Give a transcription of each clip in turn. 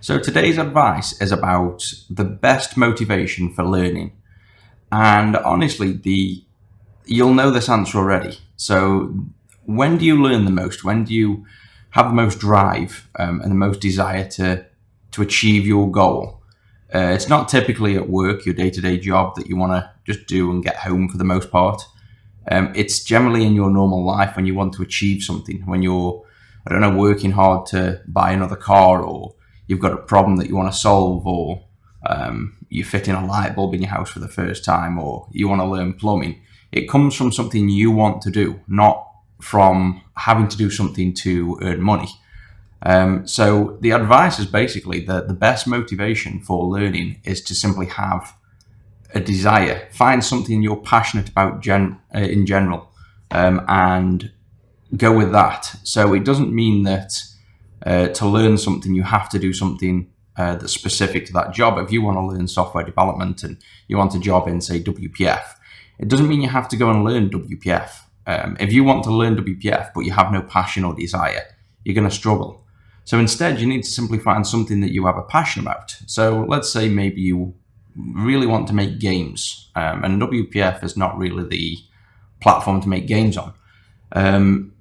So today's advice is about the best motivation for learning. And honestly, you'll know this answer already. So when do you learn the most? When do you have the most drive and the most desire to achieve your goal? It's not typically at work, your day-to-day job that you want to just do and get home for the most part. It's generally in your normal life when you want to achieve something, when you're, I don't know, working hard to buy another car, or you've got a problem that you want to solve, or you're fitting a light bulb in your house for the first time, or you want to learn plumbing. It comes from something you want to do, not from having to do something to earn money. So the advice is basically that the best motivation for learning is to simply have a desire. Find something you're passionate about in general, and go with that. So it doesn't mean that to learn something you have to do something that's specific to that job. If you want to learn software development and you want a job in, say, WPF, it doesn't mean you have to go and learn WPF. If you want to learn WPF but you have no passion or desire, you're going to struggle. So instead, you need to simply find something that you have a passion about. So let's say maybe you really want to make games, and WPF is not really the platform to make games on.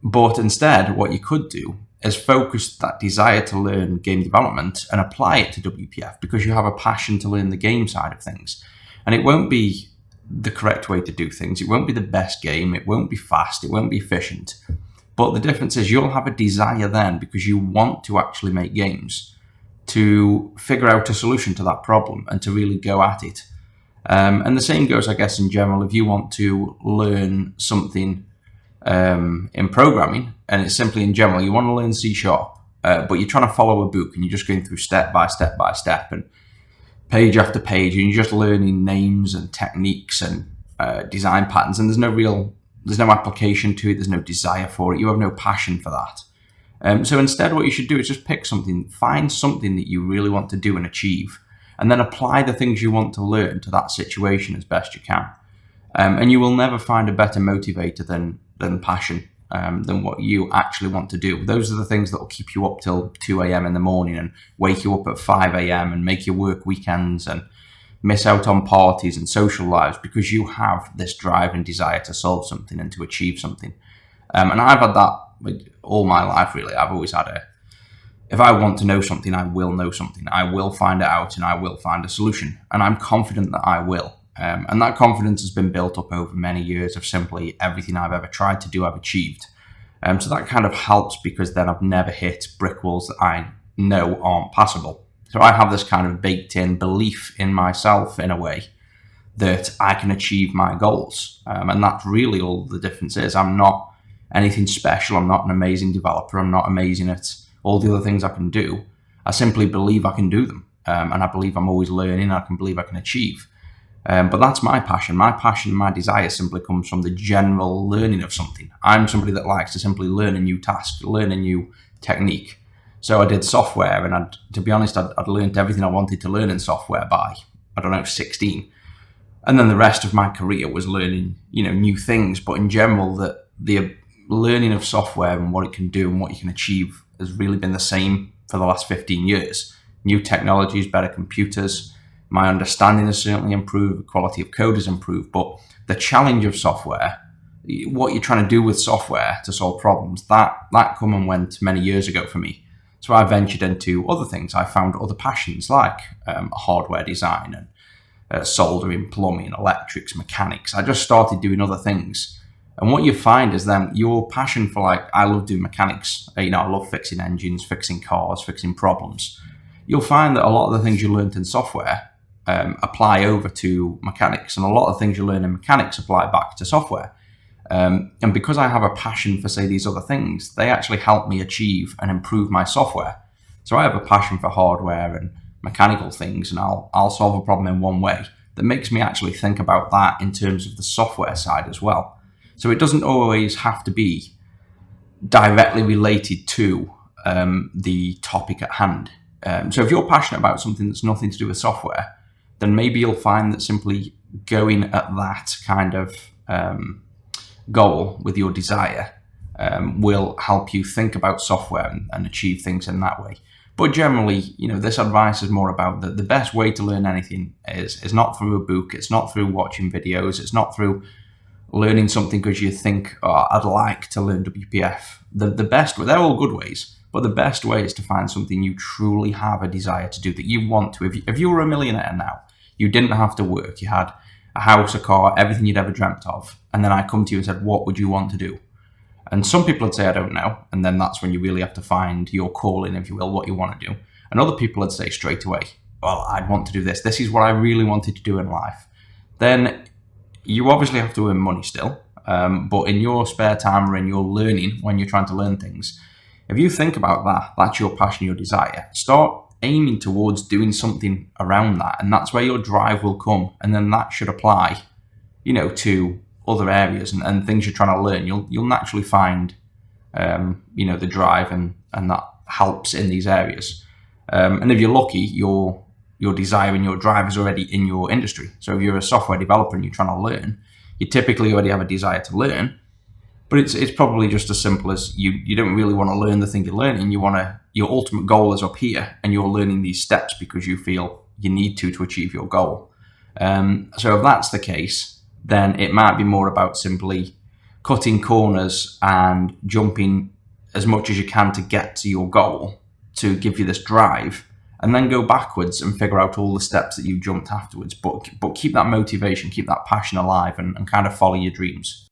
But instead, what you could do is focus that desire to learn game development and apply it to WPF, because you have a passion to learn the game side of things. And it won't be the correct way to do things. It won't be the best game. It won't be fast. It won't be efficient. But the difference is you'll have a desire then, because you want to actually make games, to figure out a solution to that problem and to really go at it. And the same goes, I guess, in general. If you want to learn something in programming, and it's simply in general, you want to learn C#, but you're trying to follow a book and you're just going through step by step by step and page after page, and you're just learning names and techniques and design patterns, and there's no application to it, there's no desire for it, you have no passion for that. So instead, what you should do is just pick something, find something that you really want to do and achieve, and then apply the things you want to learn to that situation as best you can. And you will never find a better motivator than passion, than what you actually want to do. Those are the things that will keep you up till 2 a.m. in the morning and wake you up at 5 a.m. and make you work weekends and miss out on parties and social lives, because you have this drive and desire to solve something and to achieve something. And I've had that all my life, really. I've always had if I want to know something, I will know something. I will find it out and I will find a solution. And I'm confident that I will. And that confidence has been built up over many years of simply everything I've ever tried to do, I've achieved. So that kind of helps, because then I've never hit brick walls that I know aren't passable. So I have this kind of baked in belief in myself, in a way, that I can achieve my goals. And that's really all the difference is. I'm not anything special. I'm not an amazing developer. I'm not amazing at all the other things I can do. I simply believe I can do them. And I believe I'm always learning. I can believe I can achieve. But that's my passion. My passion and my desire simply comes from the general learning of something. I'm somebody that likes to simply learn a new task, learn a new technique. So I did software, and to be honest, I'd learned everything I wanted to learn in software by, 16. And then the rest of my career was learning, new things. But in general, the learning of software and what it can do and what you can achieve has really been the same for the last 15 years. New technologies, better computers. My understanding has certainly improved, the quality of code has improved, but the challenge of software, what you're trying to do with software to solve problems, that come and went many years ago for me. So I ventured into other things. I found other passions like hardware design and soldering, plumbing, electrics, mechanics. I just started doing other things. And what you find is then your passion for, I love doing mechanics. I love fixing engines, fixing cars, fixing problems. You'll find that a lot of the things you learned in software apply over to mechanics, and a lot of things you learn in mechanics apply back to software. And because I have a passion for, say, these other things, they actually help me achieve and improve my software. So I have a passion for hardware and mechanical things, and I'll solve a problem in one way that makes me actually think about that in terms of the software side as well. So it doesn't always have to be directly related to the topic at hand. So if you're passionate about something that's nothing to do with software, then maybe you'll find that simply going at that kind of goal with your desire will help you think about software and achieve things in that way. But generally, this advice is more about that the best way to learn anything is not through a book, it's not through watching videos, it's not through learning something because you think, oh, I'd like to learn WPF. The best way, they're all good ways, but the best way is to find something you truly have a desire to do, that you want to. If you were a millionaire now, you didn't have to work, you had a house, a car, everything you'd ever dreamt of, and then I come to you and said, what would you want to do? And some people would say, I don't know. And then that's when you really have to find your calling, if you will, what you want to do. And other people would say straight away, well, I'd want to do this. This is what I really wanted to do in life. Then you obviously have to earn money still. But in your spare time or in your learning, when you're trying to learn things, if you think about that, that's your passion, your desire, start aiming towards doing something around that. And that's where your drive will come. And then that should apply, to other areas and things you're trying to learn. You'll naturally find, the drive and that helps in these areas. And if you're lucky, your desire and your drive is already in your industry. So if you're a software developer and you're trying to learn, you typically already have a desire to learn, but it's probably just as simple as you don't really want to learn the thing you're learning. Your ultimate goal is up here and you're learning these steps because you feel you need to achieve your goal. So if that's the case, then it might be more about simply cutting corners and jumping as much as you can to get to your goal, to give you this drive, and then go backwards and figure out all the steps that you jumped afterwards. But keep that motivation, keep that passion alive, and kind of follow your dreams.